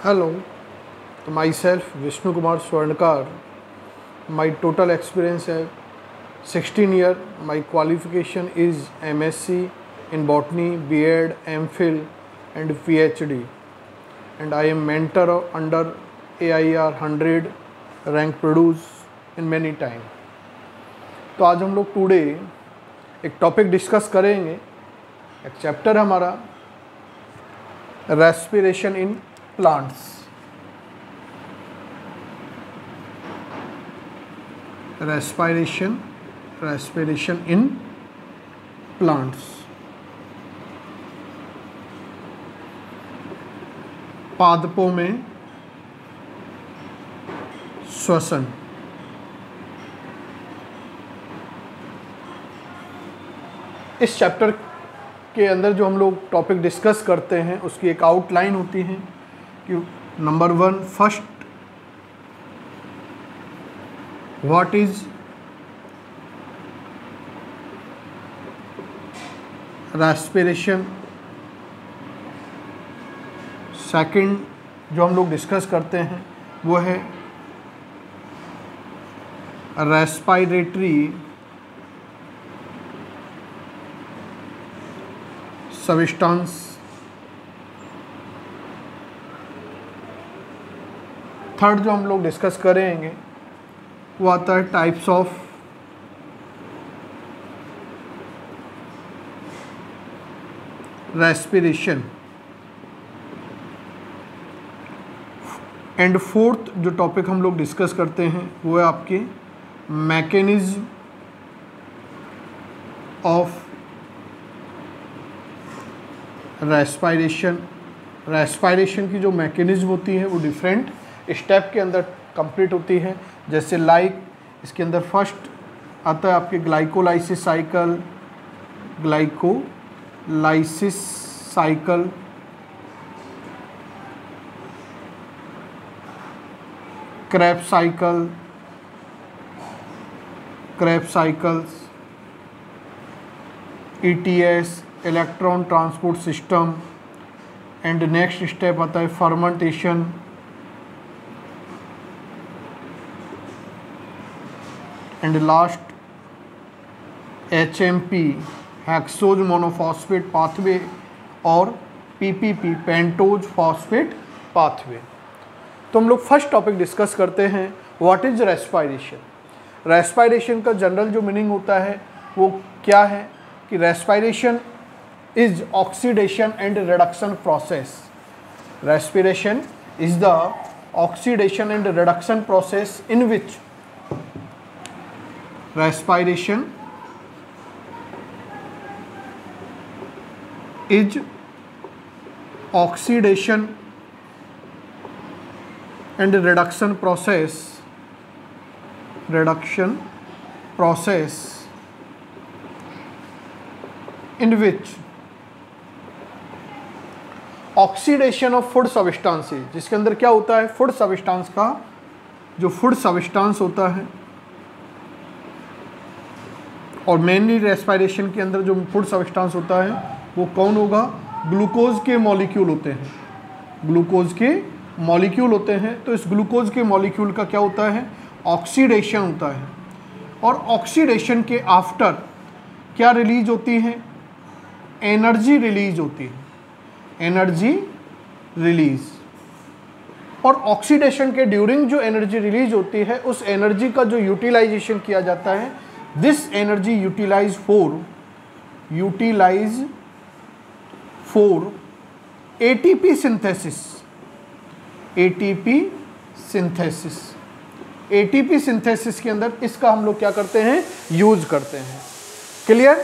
Hello, myself Vishnu Kumar Swarnkar. My total experience is 16 years. My qualification is MSc in Botany, B.Ed, MPhil and PhD. And I am mentor under AIR 100 rank produce in many time. तो आज हम लोग today एक topic discuss करेंगे. एक chapter हमारा respiration in plants. Respiration in plants. पादपों में श्वसन. इस चैप्टर के अंदर जो हम लोग टॉपिक डिस्कस करते हैं उसकी एक आउटलाइन होती है कि number 1 first what is respiration. Second जो हम लोग डिस्कस करते हैं वो है रेस्पिरेटरी सब्सटेंस. थर्ड जो हम लोग डिस्कस करेंगे वो आता है types of respiration. And fourth जो टॉपिक हम लोग डिस्कस करते हैं वो है आपके मैकेनिज्म ऑफ रेस्पिरेशन. रेस्पिरेशन की जो मैकेनिज्म होती है वो डिफरेंट स्टेप के अंदर कंप्लीट होती है. जैसे लाइक इसके अंदर फर्स्ट आता है आपके glycolysis cycle, Krebs cycles, ETS electron transport system. And next step आता है fermentation. And last HMP hexose monophosphate pathway और PPP पेंटोज फॉस्फेट पाथवे. तो हम लोग फर्स्ट टॉपिक डिस्कस करते हैं व्हाट इज रेस्पिरेशन. रेस्पिरेशन का जनरल जो मीनिंग होता है वो क्या है कि respiration is oxidation and reduction process. Respiration is the oxidation and reduction process in which respiration is oxidation and reduction process in which oxidation of food substances. जिसके अंदर क्या होता है फूड सब्सटेंस का जो फूड सब्सटेंस होता है और मेनली रेस्पिरेशन के अंदर जो फूड सब्सटेंस होता है वो कौन होगा. ग्लूकोज के मॉलिक्यूल होते हैं. तो इस ग्लूकोज के मॉलिक्यूल का क्या होता है ऑक्सीडेशन होता है. और ऑक्सीडेशन के आफ्टर क्या रिलीज होती है एनर्जी रिलीज होती है. और ऑक्सीडेशन के ड्यूरिंग जो एनर्जी रिलीज होती है उस एनर्जी का जो यूटिलाइजेशन किया जाता है this energy utilize for ATP synthesis के अंदर इसका हम लोग क्या करते हैं यूज करते हैं. क्लियर.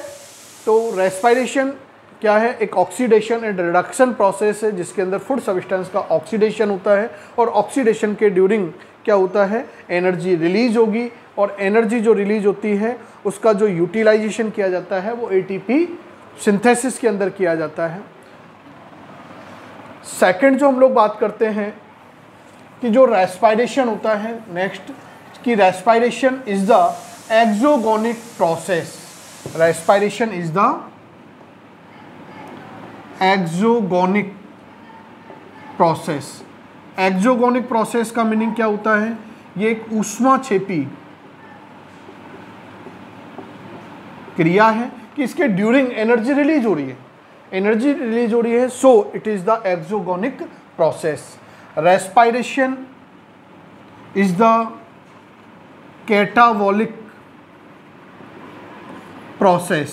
तो रेस्पिरेशन क्या है एक ऑक्सीडेशन एंड रिडक्शन प्रोसेस है जिसके अंदर फूड सब्सटेंस का ऑक्सीडेशन होता है और ऑक्सीडेशन के ड्यूरिंग क्या होता है एनर्जी रिलीज होगी और एनर्जी जो रिलीज होती है उसका जो यूटिलाइजेशन किया जाता है वो ATP सिंथेसिस के अंदर किया जाता है. सेकंड जो हम लोग बात करते हैं कि जो रेस्पिरेशन होता है नेक्स्ट कि respiration is the exergonic process. Respiration is the exogonic process. Exergonic process का मीनिंग क्या होता है? ये एक ऊष्माक्षेपी क्रिया है कि इसके ड्यूरिंग एनर्जी रिलीज हो रही है, एनर्जी रिलीज हो रही है, so it is the exergonic process. Respiration is the catabolic process.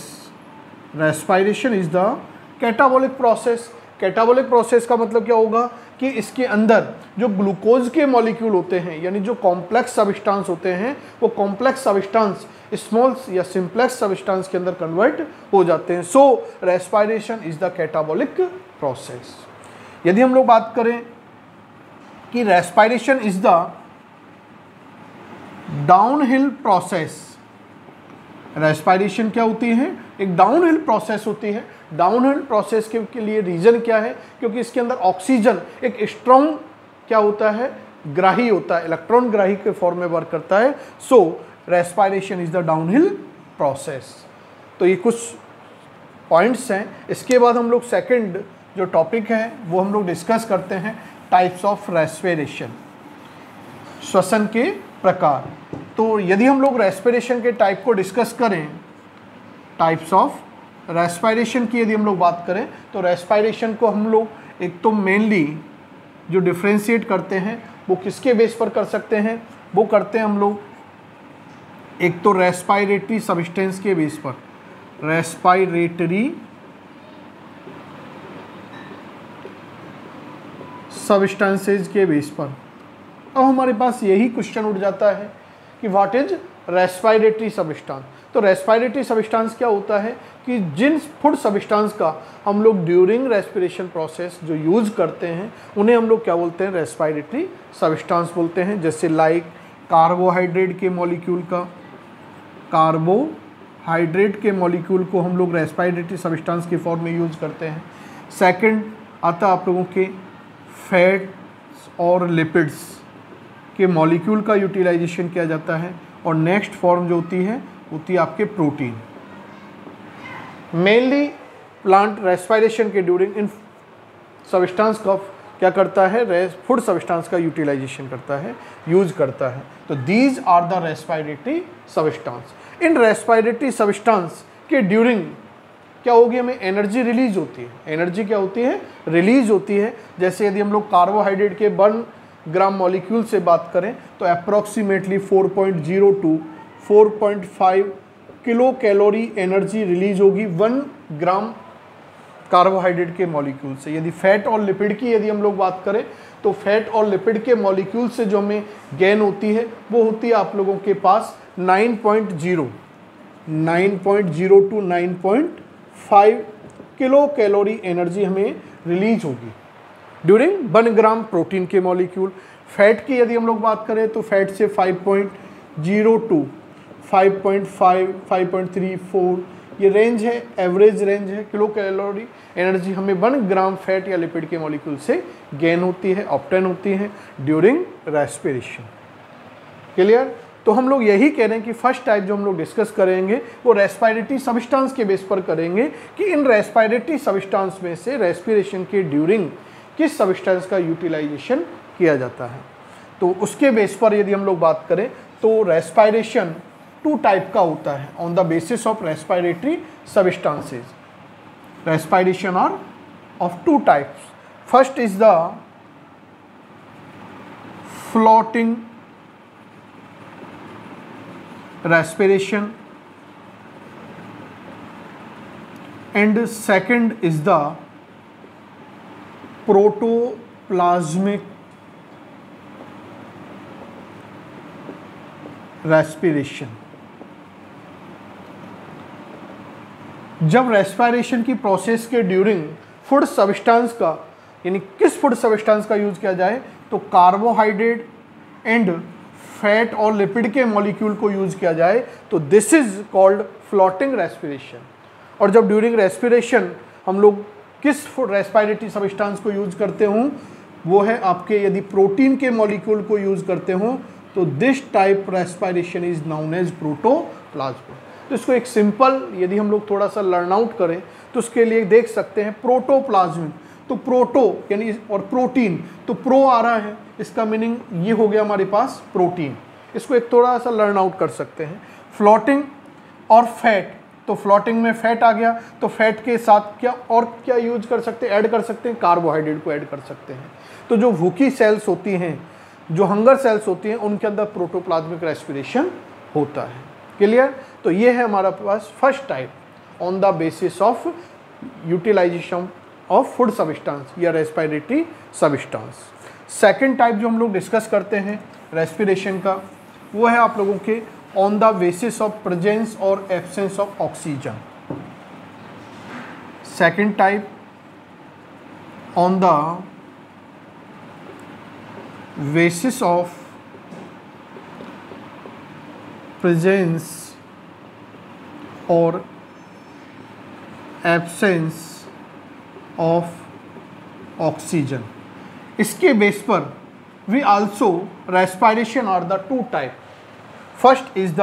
Respiration is the catabolic process. Catabolic process का मतलब क्या होगा कि इसके अंदर जो ग्लूकोज के मॉलिक्यूल होते हैं, यानी जो कॉम्प्लेक्स सब्सटेंस होते हैं, वो कॉम्प्लेक्स सब्सटेंस स्मॉल या सिंप्लेक्स सब्सटेंस के अंदर कन्वर्ट हो जाते हैं। So respiration is the catabolic process. यदि हम लोग बात करें कि respiration is the downhill process, respiration क्या होती है? एक डाउनहिल प्रोसेस होती है। डाउनहिल प्रोसेस के लिए रीजन क्या है? क्योंकि इसके अंदर ऑक्सीजन एक स्ट्रॉन्ग क्या होता है? ग्राही होता है, इलेक्ट्रॉन ग्राही के फॉर्म में वर्क करता है। So respiration is the downhill process. तो ये कुछ पॉइंट्स हैं। इसके बाद हम लोग सेकंड जो टॉपिक है वो हम लोग डिस्कस करते हैं, टाइप्स ऑफ रेस्पिरेशन, श्वसन के प्रकार। तो यदि हम लोग रेस्पिरेशन के टाइप को डिस्कस करें, टाइप्स ऑफ रेस्पिरेशन की यदि हम लोग बात करें, तो रेस्पिरेशन को हम लोग एक तो मेनली जो डिफ्रेंशिएट करते हैं वो किसके बेस पर कर सकते हैं? वो करते हैं हम लोग एक तो रेस्पिरेटरी सब्सटेंस के बेस पर, रेस्पिरेटरी सब्सटेंसेज के बेस पर। अब हमारे पास यही क्वेश्चन उठ जाता है कि व्हाट इज रेस्पिरेटरी सब्सटेंस। तो रेस्पिरेटरी सब्सटेंस क्या होता है कि जिन फूड सब्सटेंस का हम लोग ड्यूरिंग रेस्पिरेशन प्रोसेस जो यूज़ करते हैं उन्हें हम लोग क्या बोलते हैं? रेस्पिरेटरी सब्सटेंस बोलते हैं। जैसे लाइक कार्बोहाइड्रेट के मॉलिक्यूल का, कार्बोहाइड्रेट के मॉलिक्यूल को हम लोग रेस्पिरेटरी सब्सटेंस के फॉर्म में यूज़ करते हैं। सेकंड आता आप लोगों के फैट्स और लिपिड्स के मॉलिक्यूल का यूटिलाइजेशन किया जाता है। और नेक्स्ट फॉर्म जो होती है आपके प्रोटीन। मेनली प्लांट रेस्पिरेशन के ड्यूरिंग इन सब्सटेंस का क्या करता है? फूड सब्सटेंस का यूटिलाइजेशन करता है, यूज करता है। तो these are the respiratory substance. इन रेस्पिरेटरी सब्सटेंस के ड्यूरिंग क्या होगी? हमें एनर्जी रिलीज होती है। एनर्जी क्या होती है? रिलीज होती है। जैसे यदि हम लोग कार्बोहाइड्रेट के 1 ग्राम मॉलिक्यूल से बात करें तो approximately 4.02 4.5 kilo calorie energy release होगी 1 ग्राम कार्बोहाइड्रेट के मॉलिक्यूल से। यदि फैट और लिपिड की यदि हम लोग बात करें तो फैट और लिपिड के मॉलिक्यूल से जो हमें गेन होती है वो होती है आप लोगों के पास 9.0 टू 9.5 किलो कैलोरी एनर्जी हमें रिलीज होगी ड्यूरिंग 1 ग्राम प्रोटीन के मॉलिक्यूल। फैट की यदि हम लोग बात करें तो फैट से 5.02 5.5 5.34 ये रेंज है, एवरेज रेंज है किलो कैलोरी एनर्जी हमें 1 ग्राम फैट या लिपिड के मॉलिक्यूल से गेन होती है, ऑब्टेन होती है ड्यूरिंग रेस्पिरेशन। क्लियर? तो हम लोग यही कह रहे हैं कि फर्स्ट टाइप जो हम लोग डिस्कस करेंगे वो रेस्पिरेटरी सब्सटेंस के बेस पर करेंगे कि इन रेस्पिरेटरी सब्सटेंस में से रेस्पिरेशन के ड्यूरिंग किस सब्सटेंस का यूटिलाइजेशन किया जाता है। तो उसके बेस पर यदि हम लोग बात करें तो रेस्पिरेशन 2 टाइप का होता है on the basis of respiratory substances. Respiration are of 2 types. First is the floating respiration and second is the protoplasmic respiration। जब रेस्पिरेशन की प्रोसेस के ड्यूरिंग फूड सब्सटेंस का यानी किस फूड सब्सटेंस का यूज किया जाए तो कार्बोहाइड्रेट एंड फैट और लिपिड के मॉलिक्यूल को यूज किया जाए तो this is called floating respiration. और जब ड्यूरिंग रेस्पिरेशन हम लोग किस रेस्पिरेटरी सब्सटेंस को यूज करते हों वो है आपके यदि प्रोटीन के मॉलिक्यूल को यूज करते हों तो this type respiration is known as protoplasm. तो इसको एक सिंपल यदि हम लोग थोड़ा सा लर्न आउट करें तो उसके लिए देख सकते हैं प्रोटोप्लाज्म। तो प्रोटो यानी और प्रोटीन, तो प्रो आ रहा है, इसका मीनिंग ये हो गया हमारे पास प्रोटीन। इसको एक थोड़ा सा लर्न आउट कर सकते हैं। फ्लोटिंग और फैट, तो फ्लोटिंग में फैट आ गया, तो फैट के साथ क्या यूज कर सकते हैं, ऐड कर सकते हैं, कार्बोहाइड्रेट को ऐड कर सकते हैं। तो जो भूखी सेल्स होती हैं, जो हंगर सेल्स होती हैं, उनके अंदर प्रोटोप्लाज्मिक रेस्पिरेशन होता है। क्लियर? तो ये है हमारा पास first type on the basis of utilization of food substance या रेस्पिरेटरी सब्सटेंस। सेकेंड टाइप जो हम लोग डिस्कस करते हैं रेस्पिरेशन का, वो है आप लोगों के on the basis of presence और absence of oxygen. Second type on the basis of presence और एब्सेंस ऑफ ऑक्सीजन। इसके बेस पर we also respiration are the two type. First is the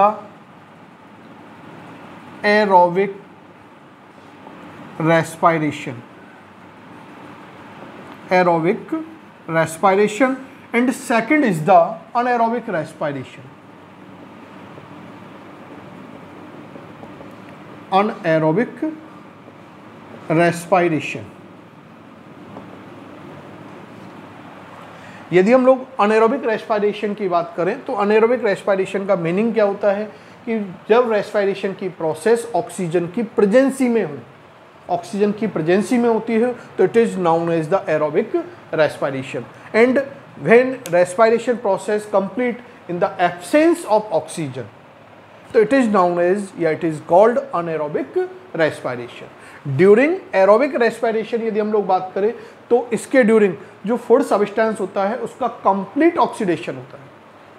aerobic respiration, aerobic respiration, and second is the anaerobic respiration. Anaerobic respiration, यदि हम लोग anaerobic respiration की बात करें तो अनएरोबिक रेस्पिरेशन का मीनिंग क्या होता है कि जब रेस्पिरेशन की प्रोसेस ऑक्सीजन की प्रेजेंसी में हो, ऑक्सीजन की प्रेजेंसी में होती है तो it is known as the aerobic respiration. And when respiration process complete in the absence of oxygen तो इट इज नाउन एज या it is called anaerobic respiration. During aerobic respiration यदि हम लोग बात करें तो इसके ड्यूरिंग जो फूड सब्सटेंस होता है उसका कंप्लीट ऑक्सीडेशन होता है।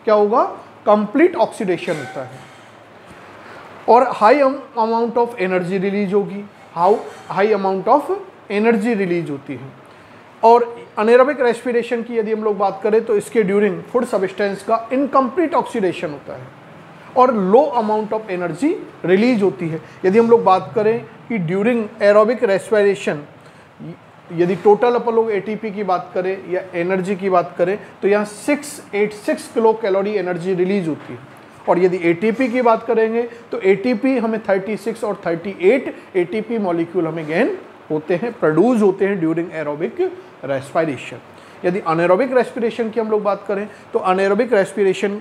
क्या होगा? कंप्लीट ऑक्सीडेशन होता है और high amount of energy release होगी, high amount of energy release होती है। और अनएरोबिक रेस्पिरेशन की यदि हम लोग बात करें तो इसके ड्यूरिंग फूड सब्सटेंस का इनकम्प्लीट ऑक्सीडेशन होता है और लो अमाउंट ऑफ एनर्जी रिलीज होती है। यदि हम लोग बात करें कि ड्यूरिंग एरोबिक रेस्पिरेशन यदि टोटल अपन लोग एटीपी की बात करें या एनर्जी की बात करें तो यहाँ 686 किलो कैलोरी एनर्जी रिलीज होती है। और यदि एटीपी की बात करेंगे तो एटीपी हमें 36 और 38 एटीपी मॉलिक्यूल हमें गेन होते हैं, प्रोड्यूस होते हैं ड्यूरिंग एरोबिक रेस्पिरेशन। यदि अनएरोबिक रेस्पिरेशन की हम लोग बात करें तो अनएरोबिक रेस्पिरेशन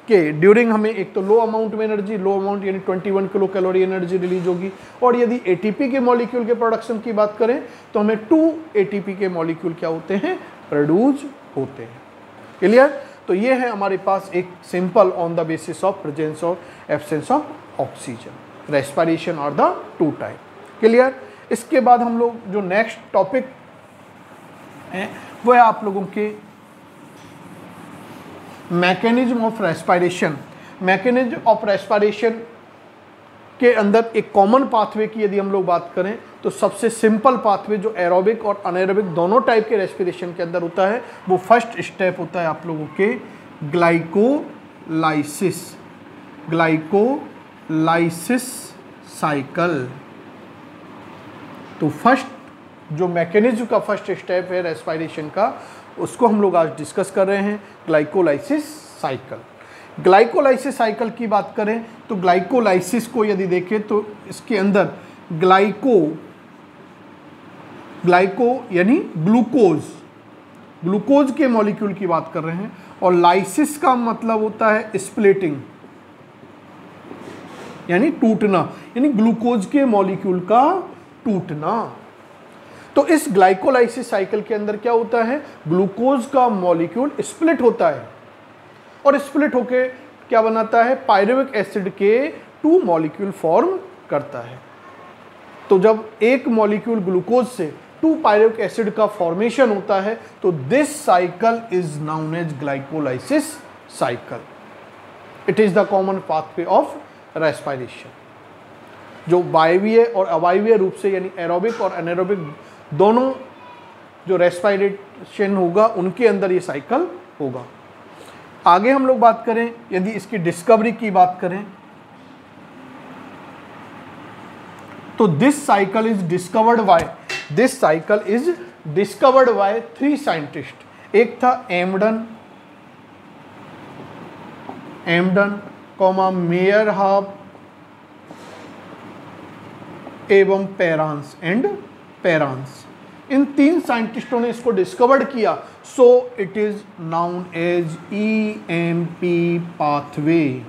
के ड्यूरिंग हमें एक तो लो अमाउंट में एनर्जी, लो अमाउंट यानी 21 किलो कैलोरी एनर्जी रिलीज होगी। और यदि एटीपी के मॉलिक्यूल के प्रोडक्शन की बात करें तो हमें 2 एटीपी के मॉलिक्यूल क्या होते हैं? प्रोड्यूस होते हैं। क्लियर? तो ये है हमारे पास एक simple on the basis of presence और absence of oxygen. Respiration are the two type. Clear? इसके बाद हम लोग जो नेक्स्ट टॉपिक है वो है आप लोगों के mechanism of respiration. Mechanism of respiration के अंदर एक कॉमन पाथवे की यदि हम लोग बात करें तो सबसे सिंपल पाथवे जो एरोबिक और अनएरोबिक दोनों टाइप के रेस्पिरेशन के अंदर होता है वो फर्स्ट स्टेप होता है आप लोगों के ग्लाइकोलाइसिस। Glycolysis cycle. तो फर्स्ट जो मैकेनिज्म का फर्स्ट स्टेप है रेस्पिरेशन का उसको हम लोग आज डिस्कस कर रहे हैं, ग्लाइकोलाइसिस साइकिल। ग्लाइकोलाइसिस साइकिल की बात करें तो ग्लाइकोलाइसिस को यदि देखें तो इसके अंदर ग्लाइको यानी ग्लूकोज के मॉलिक्यूल की बात कर रहे हैं और लाइसिस का मतलब होता है स्प्लिटिंग यानी टूटना, यानी ग्लूकोज के मॉलिक्यूल का टूटना। तो इस ग्लाइकोलाइसिस साइकिल के अंदर क्या होता है? ग्लूकोज का मॉलिक्यूल स्प्लिट होता है और स्प्लिट होके क्या बनाता है? पायरुविक एसिड के 2 मॉलिक्यूल फॉर्म करता है। तो जब एक मॉलिक्यूल ग्लूकोज से 2 पायरुविक एसिड का फॉर्मेशन होता है तो this cycle is known as glycolysis cycle. It is the common pathway of respiration जो वायवीय और अवायवीय रूप से यानी एरोबिक और अनएरोबिक दोनों जो रेस्पिरेशन होगा उनके अंदर ये साइकिल होगा। आगे हम लोग बात करें यदि इसकी डिस्कवरी की बात करें तो this cycle is discovered by this cycle is discovered by 3 scientist. एक था एम्डन, मेयरहाफ एवं पेरांस। इन 3 साइंटिस्टों ने इसको डिस्कवर्ड किया, so it is known as EMP pathway.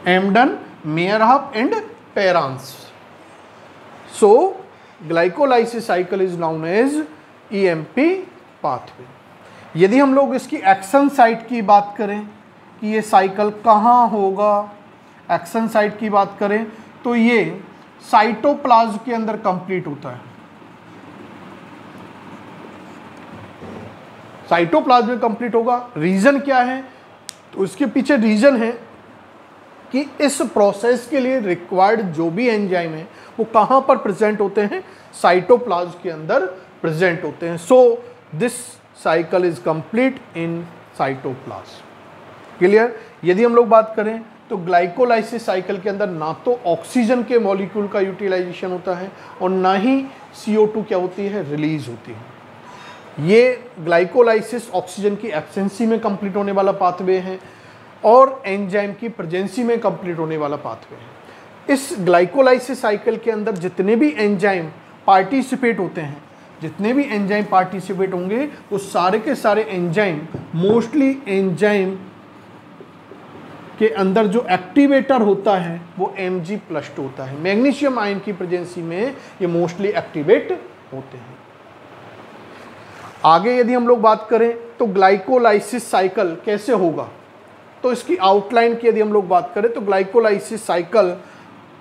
Embden, Meyerhof and Parnas. So glycolysis cycle is known as EMP pathway. यदि हम लोग इसकी एक्शन साइट की बात करें कि ये साइकिल कहाँ होगा, एक्शन साइट की बात करें तो ये साइटोप्लाज्म के अंदर कंप्लीट होता है। साइटोप्लाज्म में कंप्लीट होगा। रीजन क्या है? तो इसके पीछे रीजन है कि इस प्रोसेस के लिए रिक्वायर्ड जो भी एंजाइम है वो कहाँ पर प्रेजेंट होते हैं? साइटोप्लाज्म के अंदर प्रेजेंट होते हैं। So this cycle is complete in cytoplasm. Clear? यदि हम लोग बात करें तो ग्लाइकोलाइसिस साइकिल के अंदर ना तो ऑक्सीजन के मॉलिक्यूल का यूटिलाइजेशन होता है और ना ही CO2 क्या होती है? रिलीज होती है। ये ग्लाइकोलाइसिस ऑक्सीजन की एब्सेंसी में कंप्लीट होने वाला पाथवे है और एंजाइम की प्रेजेंसी में कंप्लीट होने वाला पाथवे है। इस ग्लाइकोलाइसिस साइकिल के अंदर जितने भी एंजाइम पार्टिसिपेट होते हैं, जितने भी एंजाइम पार्टिसिपेट होंगे वो सारे के सारे एंजाइम, मोस्टली एंजाइम के अंदर जो एक्टिवेटर होता है वो Mg+ होता है। मैग्नीशियम आयन की प्रेजेंसी में ये मोस्टली एक्टिवेट होते हैं। आगे यदि हम लोग बात करें तो ग्लाइकोलाइसिस साइकिल कैसे होगा, तो इसकी आउटलाइन की यदि हम लोग बात करें तो ग्लाइकोलाइसिस साइकिल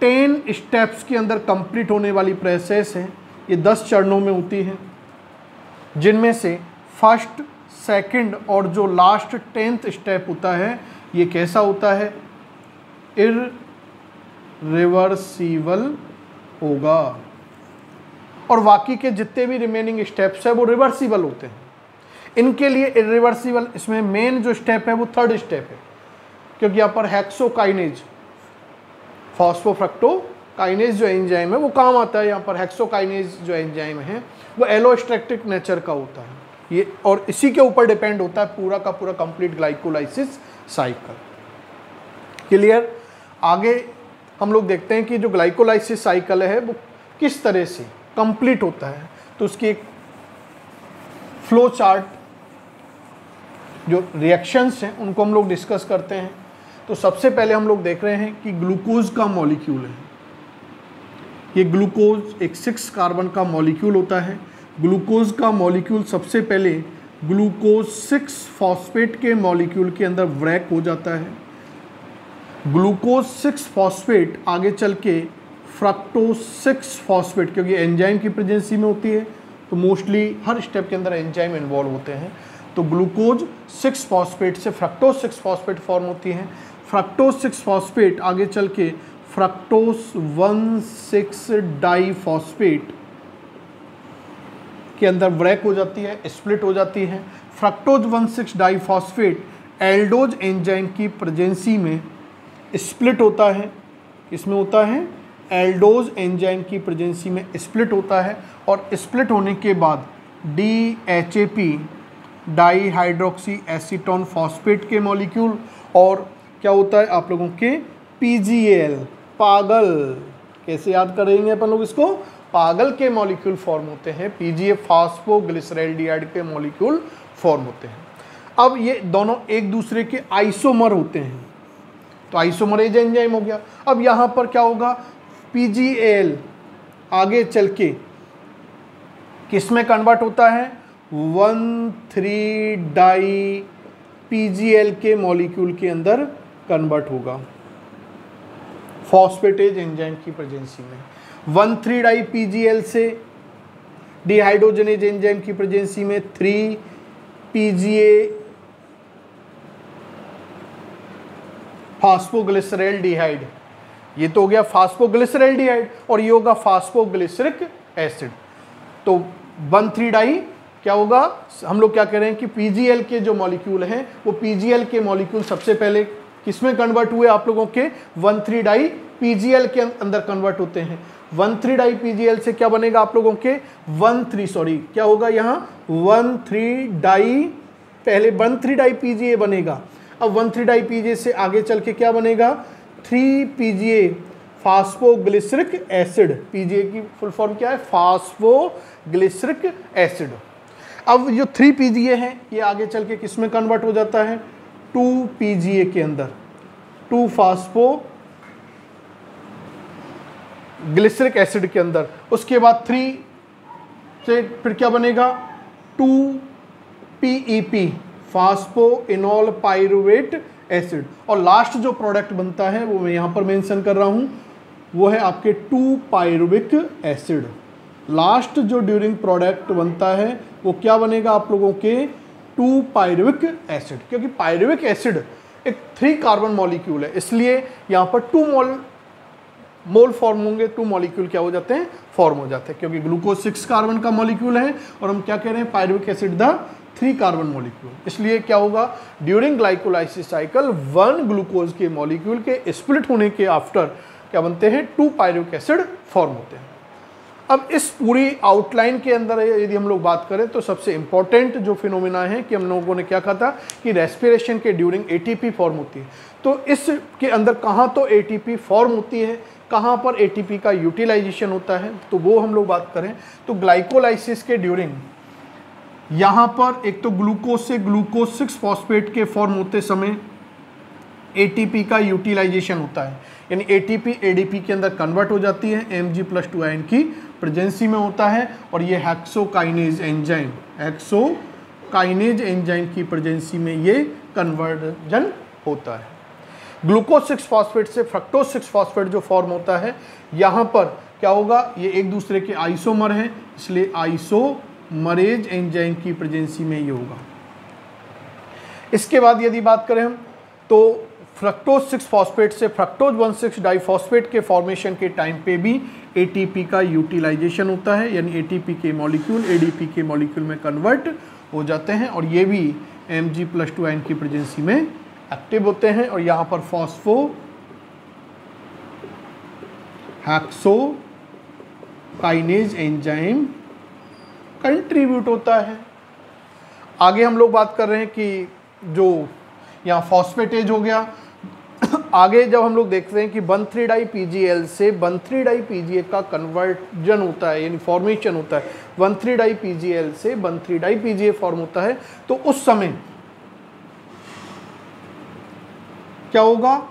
10 स्टेप्स के अंदर कंप्लीट होने वाली प्रोसेस है। ये 10 चरणों में होती है, जिनमें से फर्स्ट, सेकंड और जो लास्ट 10th स्टेप होता है ये कैसा होता है? इरिवर्सिबल होगा और बाकी के जितने भी रिमेनिंग स्टेप्स है वो रिवर्सिबल होते हैं। इनके लिए इरिवर्सिबल, इसमें मेन जो स्टेप है वो 3rd स्टेप है, क्योंकि यहाँ पर हेक्सोकाइनेज, फॉस्फोफ्रक्टोकाइनेज जो एंजाइम है वो काम आता है। यहाँ पर हेक्सोकाइनेज जो एंजाइम है वो एलोस्टैटिक नेचर का होता है ये, और इसी के ऊपर डिपेंड होता है पूरा का पूरा कंप्लीट ग्लाइकोलाइसिस साइकिल। क्लियर? आगे हम लोग देखते हैं कि जो ग्लाइकोलाइसिस साइकिल है वो किस तरह से कंप्लीट होता है। तो उसकी एक फ्लो चार्ट, जो रिएक्शंस हैं उनको हम लोग डिस्कस करते हैं। तो सबसे पहले हम लोग देख रहे हैं कि ग्लूकोज का मॉलिक्यूल है। ये ग्लूकोज एक 6 कार्बन का मॉलिक्यूल होता है। ग्लूकोज का मॉलिक्यूल सबसे पहले ग्लूकोज 6 फॉस्फेट के मॉलिक्यूल के अंदर ब्रेक हो जाता है। ग्लूकोज 6 फॉस्फेट आगे चल के फ्रक्टोज 6 फॉस्फेट, क्योंकि एंजाइम की प्रेजेंसी में होती है तो मोस्टली हर स्टेप के अंदर एंजाइम इन्वॉल्व होते हैं। तो ग्लूकोज 6 फॉस्फेट से फ्रक्टोज 6 फॉस्फेट फॉर्म होती है। फ्रक्टोज 6 फॉस्फेट आगे चल के फ्रक्टोज 1,6 डाइफॉस्फेट के अंदर ब्रेक हो जाती है, स्प्लिट हो जाती है। फ्रक्टोज 1,6 डाइफॉस्फेट एल्डोज एंजाइम की प्रेजेंसी में स्प्लिट होता है। इसमें होता है एल्डोज एंजाइम की प्रेजेंसी में स्प्लिट होता है और स्प्लिट होने के बाद DHAP डाईहाइड्रोक्सी एसीटोन फॉस्फेट के मॉलिक्यूल और क्या होता है आप लोगों के PGAL, पागल, कैसे याद करेंगे अपन लोग इसको? पागल के मॉलिक्यूल फॉर्म होते हैं। PGA फास्फोग्लिसरैल्डिहाइड के मॉलिक्यूल फॉर्म होते हैं। अब ये दोनों एक दूसरे के आइसोमर होते हैं, तो आइसोमरेज एंजाइम हो गया। अब यहाँ पर क्या होगा? PGAL आगे चल के किस में कन्वर्ट होता है? 1,3 डाई PGL के मॉलिक्यूल के अंदर कन्वर्ट होगा फॉस्फेटेज एंजाइम की प्रेजेंसी में। 1,3 डाई PGL से डिहाइड्रोजनेज एंजाइम की प्रेजेंसी में 3 PGA फास्फोग्लिसरैल्डिहाइड, ये तो हो गया फास्फोग्लिसरैल्डिहाइड और ये होगा फास्फोग्लिसरिक एसिड। तो 1,3 डाई क्या होगा? हम लोग क्या कह रहे हैं कि PGL के जो मॉलिक्यूल हैं वो PGL के मॉलिक्यूल सबसे पहले किसमें कन्वर्ट हुए? आप लोगों के 1,3 डाई PGL के अंदर कन्वर्ट होते हैं। 1,3 डाई PgL से क्या बनेगा आप लोगों के 1,3 सॉरी क्या होगा यहाँ 1,3 डाई, पहले 1,3 डाई PGA बनेगा, अब 1,3 डाई PGA से आगे चल के क्या बनेगा 3 PGA फास्फोग्लिसरिक एसिड। PGA की फुल फॉर्म क्या है फास्फोग्लिसरिक एसिड। अब जो 3 PGA है ये आगे चल के किस में कन्वर्ट हो जाता है 2 PGA के अंदर, 2 फास्फोग्लिसरिक एसिड के अंदर। उसके बाद 3 से फिर क्या बनेगा 2 PEP फास्फोइनोल पाइरुवेट एसिड। और लास्ट जो प्रोडक्ट बनता है वो मैं यहाँ पर मेंशन कर रहा हूँ, वो है आपके 2 पाइरुविक एसिड। लास्ट जो ड्यूरिंग प्रोडक्ट बनता है वो क्या बनेगा आप लोगों के 2 पाइरुविक एसिड, क्योंकि पाइरुविक एसिड एक 3 कार्बन मॉलिक्यूल है, इसलिए यहाँ पर 2 मोल फॉर्म होंगे, 2 मॉलिक्यूल क्या हो जाते हैं फॉर्म हो जाते हैं, क्योंकि ग्लूकोज 6 कार्बन का मॉलिक्यूल है और हम क्या कह रहे हैं pyruvic acid the 3 carbon molecule. इसलिए क्या होगा ड्यूरिंग ग्लाइकोलाइसिस साइकिल 1 ग्लूकोज के मॉलिक्यूल के स्प्लिट होने के आफ्टर क्या बनते हैं 2 पाइरुविक एसिड फॉर्म होते हैं। अब इस पूरी आउटलाइन के अंदर यदि हम लोग बात करें तो सबसे इंपॉर्टेंट जो फिनोमिना है कि हम लोगों ने क्या कहा था कि रेस्पिरेशन के ड्यूरिंग ATP फॉर्म होती है। तो इसके अंदर कहाँ तो ATP फॉर्म होती है, कहाँ पर ATP का यूटिलाइजेशन होता है, तो वो हम लोग बात करें तो ग्लाइकोलाइसिस के ड्यूरिंग यहाँ पर एक तो ग्लूकोज से ग्लूकोज 6 फॉस्फेट के फॉर्म होते समय ATP का यूटिलाइजेशन होता है, यानी ATP ADP के अंदर कन्वर्ट हो जाती है, Mg+2 आयन की प्रेजेंसी में होता है और ये हेक्सोकाइनेज एंजाइम की प्रेजेंसी में ये कन्वर्जन होता है। ग्लूकोज 6 फॉस्फेट से फ्रक्टोज 6 फॉस्फेट जो फॉर्म होता है यहाँ पर क्या होगा, ये एक दूसरे के आइसोमर हैं, इसलिए आइसोमरेज एंजाइम की प्रेजेंसी में ये होगा। इसके बाद यदि बात करें हम तो फ्रक्टोज 6 फॉस्फेट से फ्रक्टोज 1,6 डाइफॉस्फेट के फॉर्मेशन के टाइम पे भी ATP का यूटिलाइजेशन होता है, यानी ATP के मॉलिक्यूल ADP के मॉलिक्यूल में कन्वर्ट हो जाते हैं और ये भी Mg+2 आयन की प्रेजेंसी में एक्टिव होते हैं और यहाँ पर फॉस्फो हेक्सोकाइनेज एंजाइम कंट्रीब्यूट होता है। आगे हम लोग बात कर रहे हैं कि जो यहाँ फॉस्फेटेज हो गया, आगे जब हम लोग देखते हैं कि 1,3 डाई PgL से 1,3 डाई PGA का कन्वर्जन होता है, यानी फॉर्मेशन होता है, 1,3 डाई PgL से 1,3 डाई PGA फॉर्म होता है, तो उस समय क्या होगा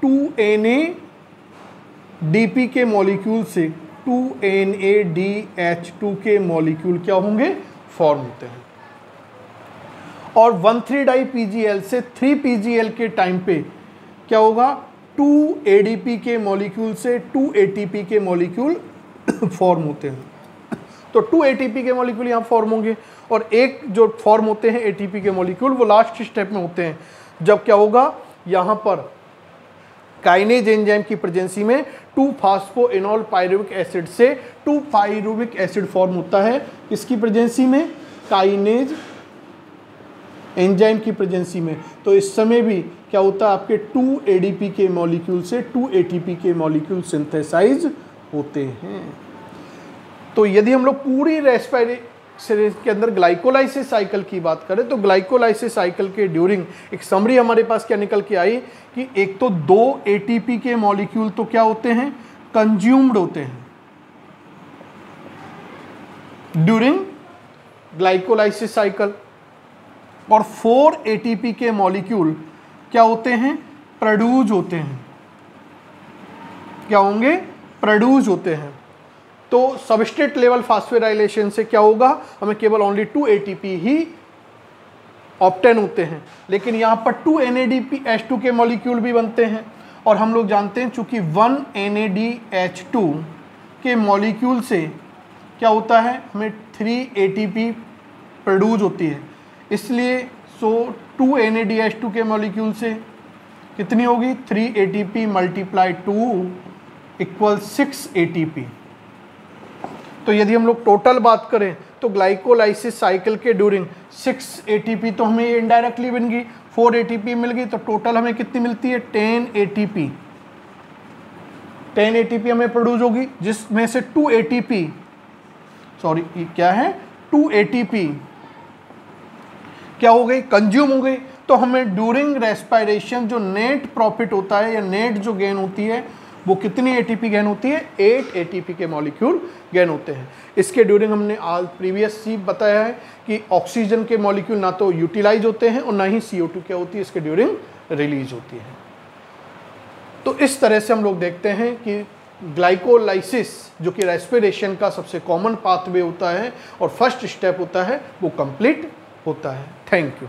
2NADP के मॉलिक्यूल से 2NADH2 के मॉलिक्यूल क्या होंगे फॉर्म होते हैं और 1,3 डाई PgL से 3 PgL के टाइम पे क्या होगा 2 ADP के मॉलिक्यूल से 2 ATP के मॉलिक्यूल फॉर्म होते हैं। तो 2 ATP के मॉलिक्यूल यहाँ फॉर्म होंगे और एक जो फॉर्म होते हैं ATP के मॉलिक्यूल वो लास्ट स्टेप में होते हैं, जब क्या होगा यहाँ पर काइनेज एंजाइम की प्रेजेंसी में 2 फास्फोइनोल पाइरुविक एसिड से 2 पाइरुविक एसिड फॉर्म होता है, किसकी प्रेजेंसी में काइनेज एंजाइम की प्रेजेंसी में। तो इस समय भी क्या होता है आपके 2 ADP के मॉलिक्यूल से 2 ATP के मॉलिक्यूल सिंथेसाइज होते हैं। तो यदि हम लोग पूरी रेस्पिरेशन के अंदर ग्लाइकोलाइसिस साइकिल की बात करें तो ग्लाइकोलाइसिस साइकिल के ड्यूरिंग एक समरी हमारे पास क्या निकल के आई कि एक तो 2 ATP के मॉलिक्यूल तो क्या होते हैं कंज्यूम्ड होते हैं ड्यूरिंग ग्लाइकोलाइसिस साइकिल और 4 ATP के मॉलिक्यूल क्या होते हैं प्रोड्यूस होते हैं, क्या होंगे प्रोड्यूस होते हैं। तो सबस्ट्रेट लेवल फास्फोराइलेशन से क्या होगा हमें केवल ओनली 2 ATP ही ऑब्टेन होते हैं, लेकिन यहाँ पर 2 NADPH2 के मॉलिक्यूल भी बनते हैं और हम लोग जानते हैं चूंकि 1 NADH2 के मॉलिक्यूल से क्या होता है हमें 3 ATP प्रोड्यूस होती है, इसलिए 2 NADH2 के मॉलिक्यूल से कितनी होगी 3 ATP मल्टीप्लाई 2 इक्वल 6 ATP। तो यदि हम लोग टोटल बात करें तो ग्लाइकोलाइसिस साइकिल के ड्यूरिंग 6 ATP तो हमें इनडायरेक्टली बन गई, 4 ATP मिल गई, तो टोटल हमें कितनी मिलती है 10 ATP। 10 ATP हमें प्रोड्यूस होगी, जिसमें से 2 ATP क्या है 2 ATP क्या हो गई, कंज्यूम हो गई। तो हमें ड्यूरिंग रेस्पिरेशन जो नेट प्रॉफिट होता है या नेट जो गेन होती है वो कितनी ATP गेन होती है, 8 ATP के मॉलिक्यूल गेन होते हैं। इसके ड्यूरिंग हमने आज प्रीवियस सी बताया है कि ऑक्सीजन के मॉलिक्यूल ना तो यूटिलाइज होते हैं और ना ही CO2 क्या होती है इसके ड्यूरिंग रिलीज होती है। तो इस तरह से हम लोग देखते हैं कि ग्लाइकोलाइसिस जो कि रेस्पिरेशन का सबसे कॉमन पाथवे होता है और फर्स्ट स्टेप होता है वो कंप्लीट होता है। Thank you.